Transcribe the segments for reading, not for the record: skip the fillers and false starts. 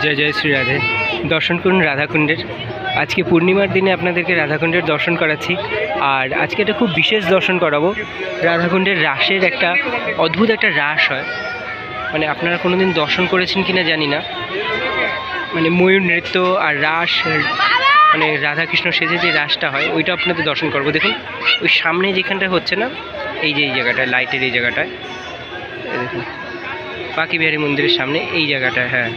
জয় জয় শ্রী রাধে। দর্শন করুন রাধাকুণ্ডের। আজকে পূর্ণিমার দিনে আপনাদেরকে রাধাকুণ্ডের দর্শন করাচ্ছি। আর আজকে এটা খুব বিশেষ দর্শন করাবো। রাধাকুণ্ডের রাসের একটা অদ্ভুত একটা রাস হয়, মানে আপনারা কোনোদিন দর্শন করেছেন কিনা জানি না। মানে ময়ূর নৃত্য আর রাস, মানে রাধাকৃষ্ণ সেজে যে রাসটা হয় ওইটা আপনাদের দর্শন করবো। দেখুন ওই সামনে যেখানটা হচ্ছে না, এই যে এই জায়গাটায়, লাইটের এই জায়গাটায়, দেখুন বাকি বিহারী মন্দিরের সামনে এই জায়গাটায়, হ্যাঁ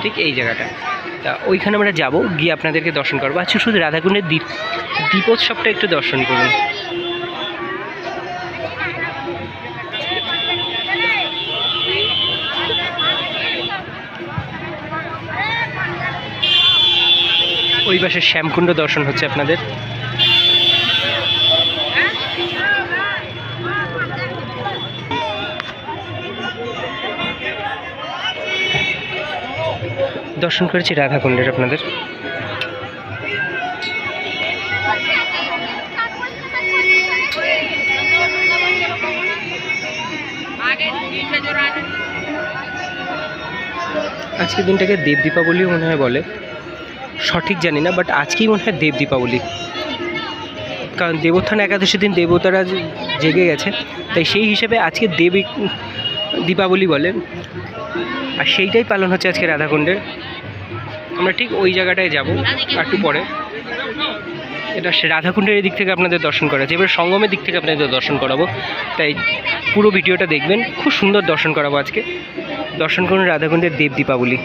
ঠিক এই জায়গাটা। তা ওইখানে আমরা যাব, গিয়ে আপনাদেরকে দর্শন করবো। আচ্ছা, শুধু রাধাকুণ্ডের দীপোৎসবটা একটু দর্শন করুন। ওই পাশে শ্যামকুণ্ড দর্শন হচ্ছে আপনাদের। দর্শন করেছি রাধাকুণ্ডের আপনাদের। আজকের দিনটাকে দেব দীপাবলিও মনে হয় বলে, সঠিক জানি না, বাট আজকেই মনে হয় দেব দীপাবলি। কারণ দেবোত্থান একাদশীর দিন দেবতারা জেগে গেছে, তাই সেই হিসেবে আজকে দেব দীপাবলি বলে। আর সেইটাই পালন হচ্ছে আজকে রাধাকুণ্ডের। আমরা ঠিক ওই জায়গাটায় যাব একটু পরে। এটা রাধাকুণ্ডের এই দিক থেকে আপনাদের দর্শন করা আছে, এবার সঙ্গমের দিক থেকে আপনাদের দর্শন করাবো। তাই পুরো ভিডিওটা দেখবেন, খুব সুন্দর দর্শন করাবো আজকে। দর্শন করুন রাধাকুণ্ডের দেব দীপাবলি।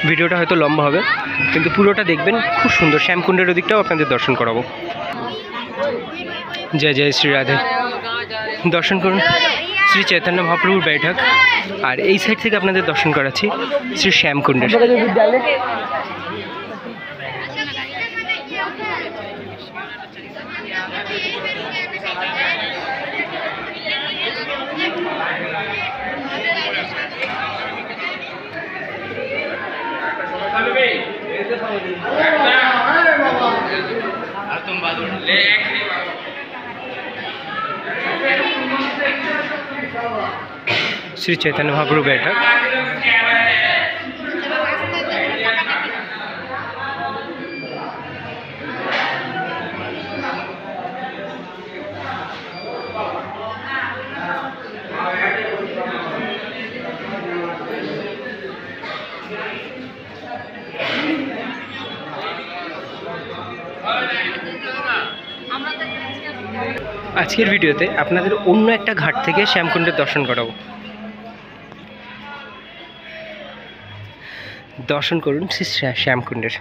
ভিডিওটা হয়তো লম্বা হবে, কিন্তু পুরোটা দেখবেন, খুব সুন্দর। শ্যামকুণ্ডের ওদিকটাও আপনাদের দর্শন করাবো। জয় জয় শ্রী রাধে। দর্শন করুন শ্রী চৈতন্য মহাপ্রভুর বৈঠক। আর এই সাইড থেকে আপনাদের দর্শন করাচ্ছি শ্রী শ্যামকুণ্ডের। শ্রী চৈতন্য মহাপ্রভু বৈঠক। আজকের ভিডিওতে আপনাদের অন্য একটা ঘাট থেকে শ্যামকুণ্ডের দর্শন করাবো। দর্শন করুন শ্রী শ্যামকুণ্ডের।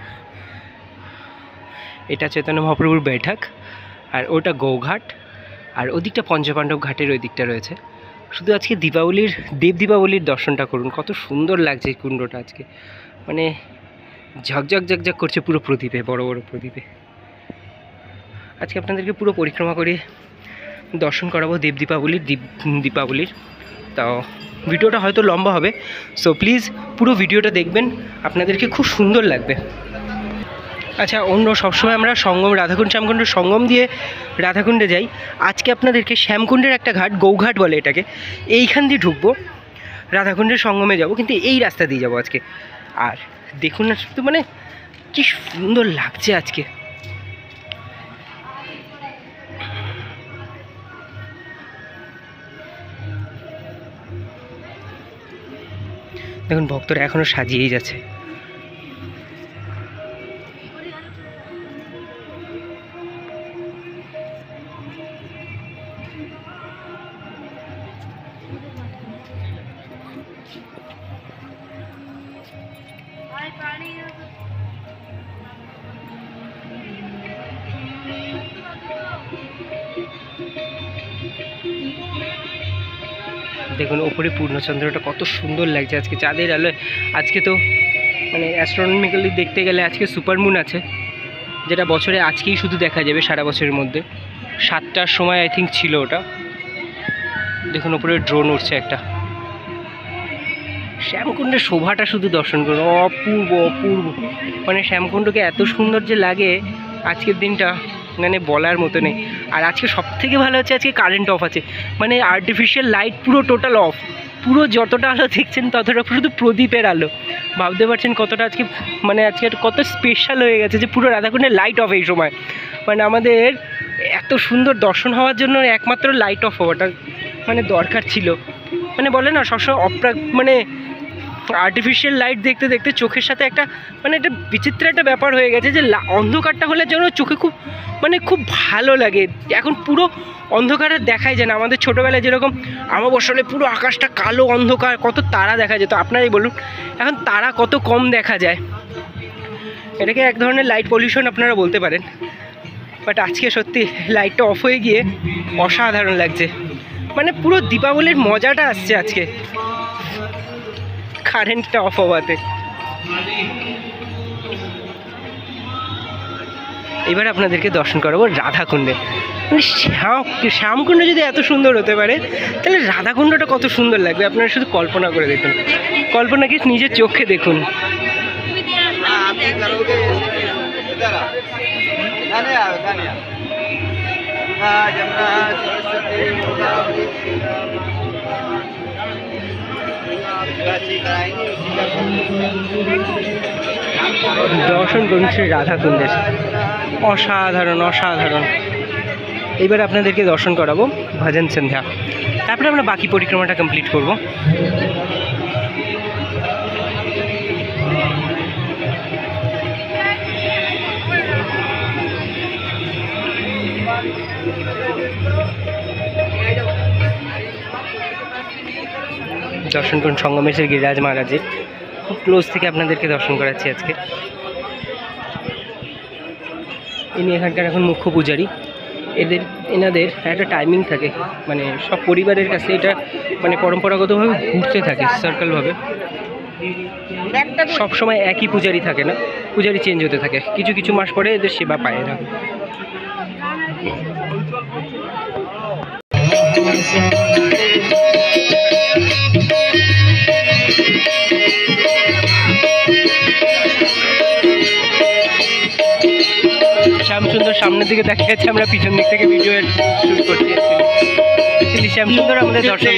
এটা চৈতন্য মহাপ্রভুর বৈঠক, আর ওটা গৌঘাট, আর ওদিকটা পঞ্চপাণ্ডব ঘাটের ওই দিকটা রয়েছে। শুধু আজকে দীপাবলির দেব দীপাবলির দর্শনটা করুন, কত সুন্দর লাগছে এই কুণ্ডটা আজকে। মানে ঝকঝক ঝকঝক করছে পুরো প্রদীপে, বড় বড় প্রদীপে। আজকে আপনাদেরকে পুরো পরিক্রমা করে দর্শন করাবো দেব দীপাবলির। তাও ভিডিওটা হয়তো লম্বা হবে, সো প্লিজ পুরো ভিডিওটা দেখবেন, আপনাদেরকে খুব সুন্দর লাগবে। আচ্ছা, অন্য সবসময় আমরা সঙ্গম, রাধাকুণ্ড শ্যামকুণ্ডের সঙ্গম দিয়ে রাধাকুণ্ডে যাই। আজকে আপনাদেরকে শ্যামকুণ্ডের একটা ঘাট, গৌঘাট বলে এটাকে, এইখান দিয়ে ঢুকবো, রাধাকুণ্ডের সঙ্গমে যাব, কিন্তু এই রাস্তা দিয়ে যাবো আজকে। আর দেখুন না শুধু, মানে কি সুন্দর লাগছে আজকে। দেখুন ভক্তরা এখনো সাজিয়েই যাচ্ছে। দেখুন ওপরে পূর্ণচন্দ্রটা কত সুন্দর লাগছে আজকে চাঁদের আলোয়। আজকে তো মানে অ্যাস্ট্রোনমিক্যালি দেখতে গেলে আজকে সুপারমুন আছে, যেটা বছরে আজকেই শুধু দেখা যাবে সারা বছরের মধ্যে। 7টার সময় আই থিঙ্ক ছিল ওটা। দেখুন ওপরে ড্রোন উঠছে একটা। শ্যামকুণ্ডের শোভাটা শুধু দর্শন করুন, অপূর্ব অপূর্ব। মানে শ্যামকুণ্ডকে এত সুন্দর যে লাগে আজকের দিনটা, মানে বলার মতো নেই। আর আজকে সবথেকে ভালো হচ্ছে আজকে কারেন্ট অফ আছে, মানে আর্টিফিশিয়াল লাইট পুরো টোটাল অফ। পুরো যতটা আলো দেখছেন ততটা শুধু প্রদীপের আলো। ভাবতে পারছেন কতটা আজকে, মানে আজকে কত স্পেশাল হয়ে গেছে যে পুরো রাধাকুণ্ডের লাইট অফ এই সময়। মানে আমাদের এত সুন্দর দর্শন হওয়ার জন্য একমাত্র লাইট অফ হওয়াটা মানে দরকার ছিল। মানে বলে না সবসময় মানে আর্টিফিশিয়াল লাইট দেখতে দেখতে চোখের সাথে একটা মানে একটা বিচিত্র একটা ব্যাপার হয়ে গেছে যে অন্ধকারটা হলে যেন চোখে খুব মানে খুব ভালো লাগে। এখন পুরো অন্ধকারে দেখাই যায় না। আমাদের ছোটোবেলায় যেরকম অমাবস্যা হলে পুরো আকাশটা কালো অন্ধকার, কত তারা দেখা যেত, আপনারাই বলুন এখন তারা কত কম দেখা যায়। এটাকে এক ধরনের লাইট পলিউশন আপনারা বলতে পারেন। বাট আজকে সত্যি লাইটটা অফ হয়ে গিয়ে অসাধারণ লাগছে, মানে পুরো দীপাবলির মজাটা আসছে আজকে কারেন্টটা অফ হওয়াতে। এবার আপনাদেরকে দর্শন করাবো রাধাকুণ্ডে। মানে শ্যামকুণ্ড যদি এত সুন্দর হতে পারে তাহলে রাধাকুণ্ডটা কত সুন্দর লাগবে আপনারা শুধু কল্পনা করে দেখুন, কল্পনাকে নিজের চোখে দেখুন। দর্শন করুন শ্রী রাধাকুণ্ডের, অসাধারণ অসাধারণ। এইবার আপনাদেরকে দর্শন করাবো ভজন সন্ধ্যা, তারপরে আমরা বাকি পরিক্রমাটা কমপ্লিট করব। দর্শন করুন সঙ্গমেশের গিরিরাজ মহারাজের, খুব ক্লোজ থেকে আপনাদেরকে দর্শন করাচ্ছি আজকে। ইনি এখানকার এখন মুখ্য পূজারী। এনাদের একটা টাইমিং থাকে, মানে সব পরিবারের কাছে এটা মানে পরম্পরাগতভাবে ঘুরতে থাকে সার্কেলভাবে। সব সময় একই পূজারি থাকে না, পূজারি চেঞ্জ হতে থাকে, কিছু কিছু মাস পরে এদের সেবা পায় না। শ্যামসুন্দর সামনের দিকে দেখা যাচ্ছে, আমরা পিছন দিক থেকে ভিডিও শুট করছি। অ্যাকচুয়ালি শ্যামসুন্দর আমাদের দর্শক।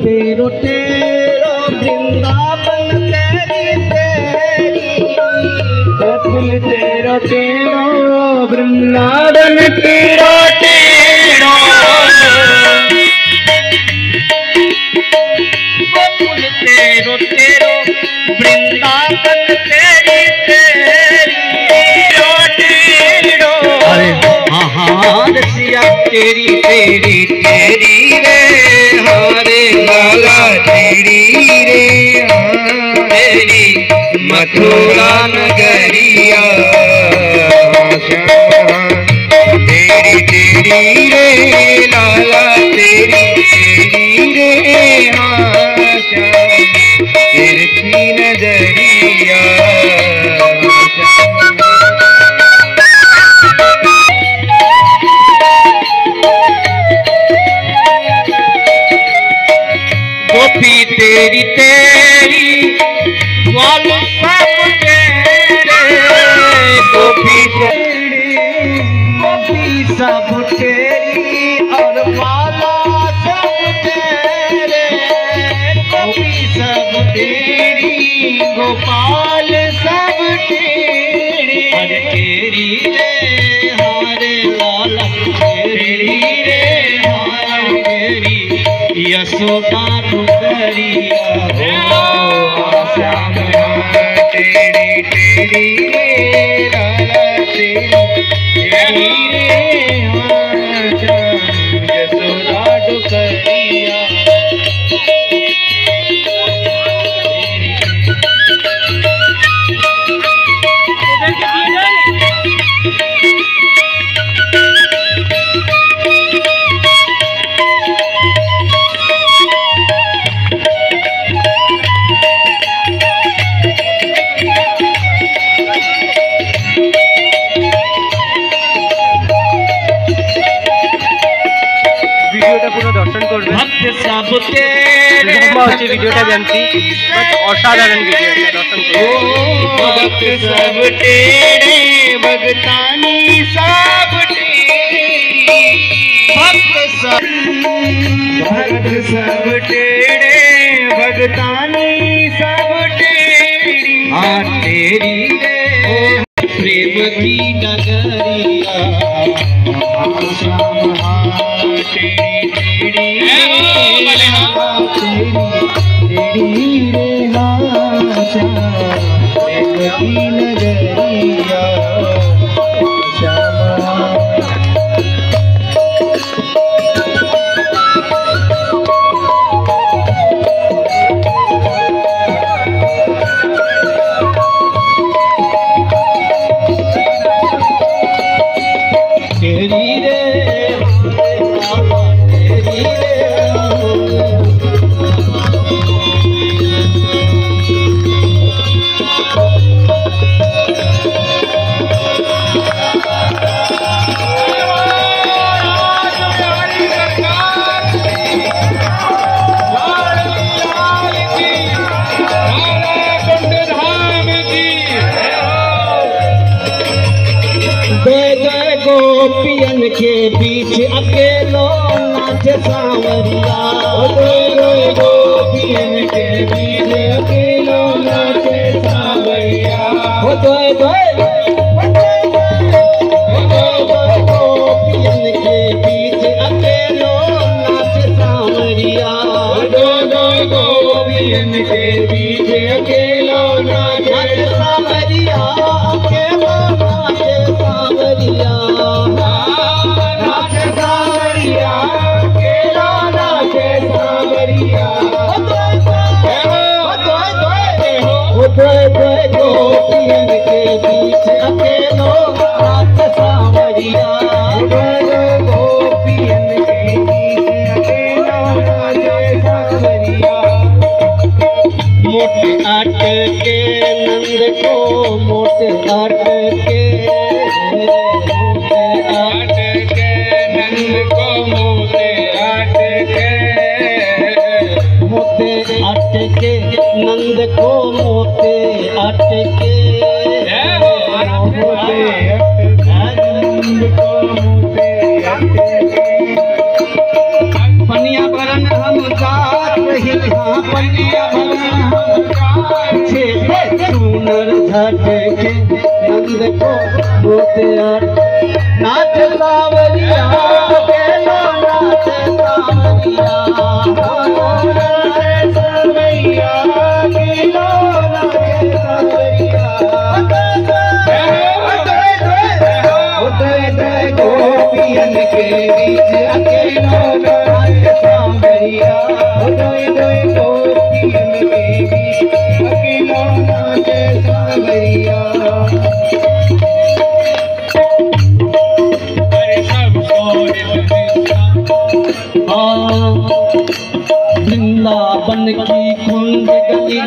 तेरो तेरो वृंदावन तेरी तेरी, गोकुल तेरो तेरो वृंदावन तेरो तेरो, गोकुल तेरो तेरो वृंदावन तेरी तेरी तेरो। अरे हाँ रसिया तेरी तेरी तेरी रे, हरे लाला तेरी रे तेरी मथुरा नगरिया, तेरी तेरी रे लाला तेरी तेरी रे आशा, तिरछी नजरिया। गोपी तेरी तेरी वालों सब तेरे, गोपी सब तेरी और वाला सब तेरे, गोपी सब हर केरी रे हारे लाला केरी रे हार केरी यशोदा टुकरिया श्याम टेढ़ी टेढ़ी रे लाला तेरी रे हार यशोदा टुकरिया भक्त सब तेरे ভিডিওটা জানছি বাট অসাধারণ ভিডিও দর্শন করুন। भक्त सब तेरे भगतानी सब तेरी भक्त सब तेरे भगतानी सब तेरी हाँ तेरी रे प्रेम की नगरिया श्याम तेरी तेरी तेरी रे श्याम प्रेम की नगरिया तेरी रे तेरी रे गोपियन के बीच अकेलो नाच सांवरिया गोपियन के बीच अकेलो नाच सांवरिया गोपियन के बीच अकेलो नाच सांवरिया गोपियन के बीच अकेलो नाच सांवरिया अकेलो नाच सांवरिया गोपियन के बीच अकेलो नाच सांवरिया गोपियन के बीच अकेलो नाच सांवरिया मोटे आट के नंद को मोटे आट के नंद को मोटे आट के नंद को मोटे अटके पनिया भरन हम जात रही हाँ पनिया भरन हम छे सुनर झटके नंद को मोटे नाच सांवरिया केलो नाच सांवरिया गोपियन के बीच अकेलो नाच सांवरिया गोपियन के बीच अकेलो नाच सांवरिया वृंदावन की कुंज गली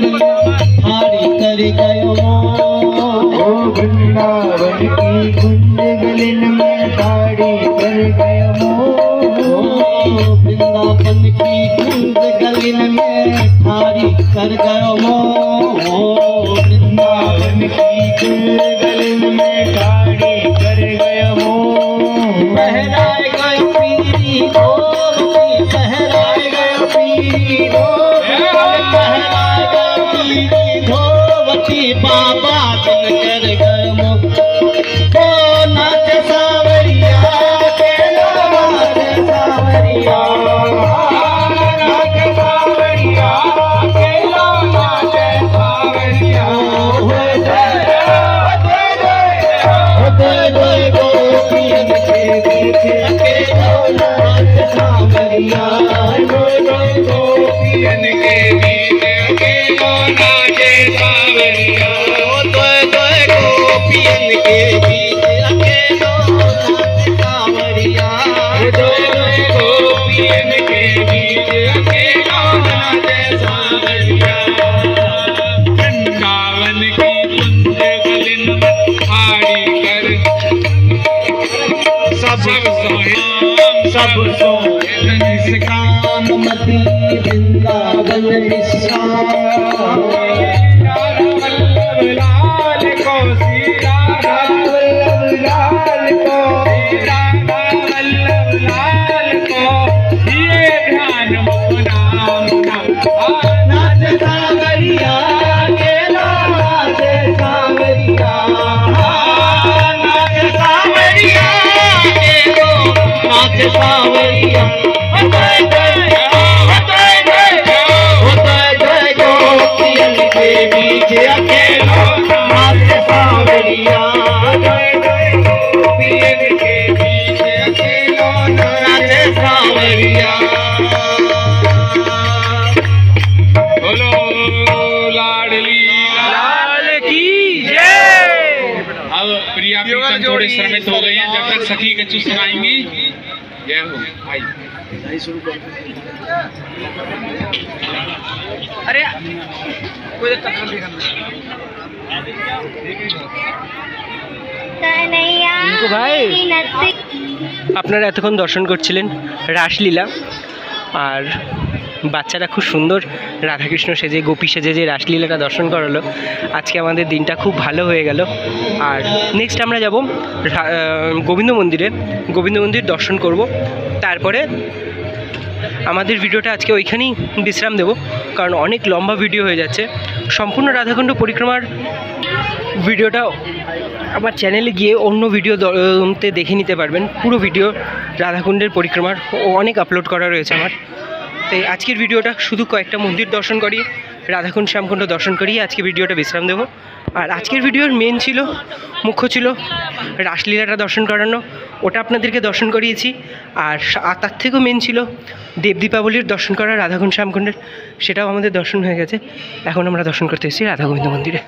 हारी कर गयो वृंदावन की कुंज गली में हारी कर गयो वृंदावन की कुंज गली में हारी कर गयो वृंदावन की कुंज गली में हारी कर गयो पहराए गयो पीरी पहराए गयो पीरी धोवती बाबा दिन कर गए को नाच सावरिया केलो नाच सावरिया नाच सावरिया केलो नाच सावरिया गोपियन के बीच केलो नाच सावरिया गोपियन के बीच केलो नाच सावरिया गोपियन के बीच अकेलो नाच सावरिया गोपियन के बीच अकेलो नाच सावरिया वृंदावन की कुंज गलिन आड़ी कर सब सोहे निष्काम मति वृंदावन निष्काम लाल को सीता वल्लभ लाल को सीता वल्लभ लाल को ये ध्यान नाम नाच सावरिया केलो नाच सावरिया नाच सावरिया केलो नाच सावरिया गोपियन के बीच अकेलो नाच सावरिया गोपियन के बीच अकेलो नाच सावरिया बोलो लाडली लाल की जय। अब प्रिया प्रीतम थोड़े श्रमित हो गए हैं, जब तक सखी कच्चू सुनाएंगी। जय हो। आई अरे कोई ভাই আপনারা এতক্ষণ দর্শন করছিলেন রাসলীলা, আর বাচ্চারা খুব সুন্দর রাধাকৃষ্ণ সেজে গোপী সেজে যে রাসলীলাটা দর্শন করালো। আজকে আমাদের দিনটা খুব ভালো হয়ে গেল। আর নেক্সট আমরা যাব গোবিন্দ মন্দিরে, গোবিন্দ মন্দির দর্শন করব। তারপরে আমাদের ভিডিওটা আজকে ওইখানেই বিশ্রাম দেব, কারণ অনেক লম্বা ভিডিও হয়ে যাচ্ছে। সম্পূর্ণ রাধাকুণ্ড পরিক্রমার ভিডিওটা আমার চ্যানেলে গিয়ে অন্য ভিডিওতে দেখে নিতে পারবেন। পুরো ভিডিও রাধাকুণ্ডের পরিক্রমার অনেক আপলোড করা রয়েছে আমার। তাই আজকের ভিডিওটা শুধু কয়েকটা মন্দির দর্শন করিয়ে, রাধাকুণ্ড শ্যামকুণ্ড দর্শন করিয়ে আজকে ভিডিওটা বিশ্রাম দেব। আর আজকের ভিডিওর মেন ছিল, মুখ্য ছিল রাসলীলাটা দর্শন করানো, ওটা আপনাদেরকে দর্শন করিয়েছি। আর তার থেকেও মেন ছিল দেব দীপাবলির দর্শন করা রাধাকুণ্ড শ্যামকুণ্ডের, সেটাও আমাদের দর্শন হয়ে গেছে। এখন আমরা দর্শন করতে এসেছি রাধা গোবিন্দ মন্দিরে।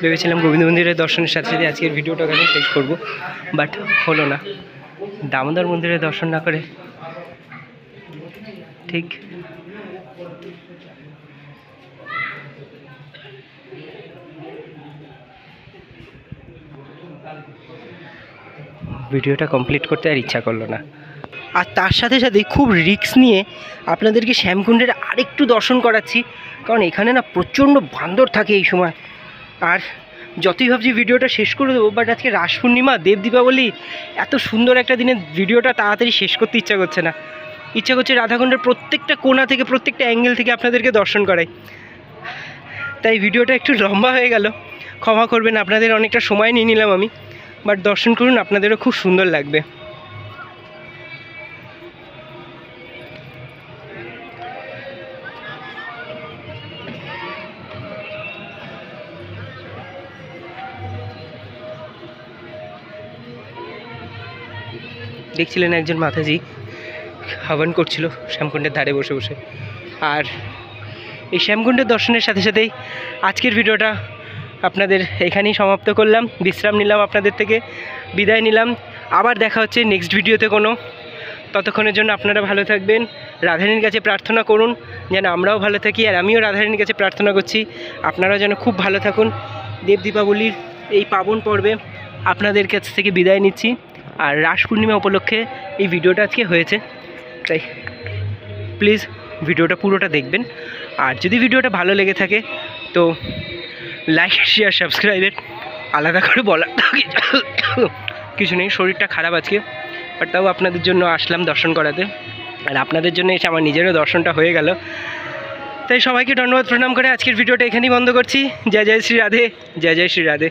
ভেবেছিলাম গোবিন্দ মন্দিরের দর্শনের সাথে সাথে আজকের ভিডিওটা ওখানে শেষ করব, বাট হলো না। দামোদর মন্দিরের দর্শন না করে ঠিক ভিডিওটা কমপ্লিট করতে আর ইচ্ছা করলো না। আর তার সাথে সাথে খুব রিস্ক নিয়ে আপনাদেরকে শ্যামকুণ্ডের আরেকটু দর্শন করাচ্ছি, কারণ এখানে না প্রচণ্ড বান্দর থাকে এই সময়। আর যতই ভাবছি ভিডিওটা শেষ করে দেবো, বাট আজকে রাস পূর্ণিমা, দেব দীপাবলি, এত সুন্দর একটা দিনে ভিডিওটা তাড়াতাড়ি শেষ করতে ইচ্ছা করছে না। ইচ্ছা করছে রাধাকুণ্ডের প্রত্যেকটা কোণা থেকে, প্রত্যেকটা অ্যাঙ্গেল থেকে আপনাদেরকে দর্শন করাই। তাই ভিডিওটা একটু লম্বা হয়ে গেল, ক্ষমা করবেন, আপনাদের অনেকটা সময় নিয়ে নিলাম আমি। বাট দর্শন করুন, আপনাদেরও খুব সুন্দর লাগবে। দেখছিলেন একজন মাতাজি হবন করছিল শ্যামকুণ্ডের ধারে বসে বসে। আর এই শ্যামকুণ্ডের দর্শনের সাথে সাথেই আজকের ভিডিওটা আপনাদের এখানেই সমাপ্ত করলাম, বিশ্রাম নিলাম আপনাদের থেকে, বিদায় নিলাম। আবার দেখা হচ্ছে নেক্সট ভিডিওতে কোনো। ততক্ষণের জন্য আপনারা ভালো থাকবেন, রাধারানীর কাছে প্রার্থনা করুন যেন আমরাও ভালো থাকি, আর আমিও রাধারানীর কাছে প্রার্থনা করছি আপনারাও যেন খুব ভালো থাকুন। দেব দীপাবলির এই পাবন পর্বে আপনাদের কাছ থেকে বিদায় নিচ্ছি। আর রাস পূর্ণিমা উপলক্ষে এই ভিডিওটা আজকে হয়েছে, তাই প্লিজ ভিডিওটা পুরোটা দেখবেন। আর যদি ভিডিওটা ভালো লেগে থাকে তো লাইক শেয়ার সাবস্ক্রাইবের আলাদা করে বলার কিছু নেই, শরীরটা খারাপ আজকে, বাট তাও আপনাদের জন্য আসলাম দর্শন করাতে, আর আপনাদের জন্য এসে আমার নিজেরও দর্শনটা হয়ে গেল। তাই সবাইকে ধন্যবাদ প্রণাম করে আজকের ভিডিওটা এখানেই বন্ধ করছি। জয় জয় শ্রী রাধে, জয় জয় শ্রী রাধে।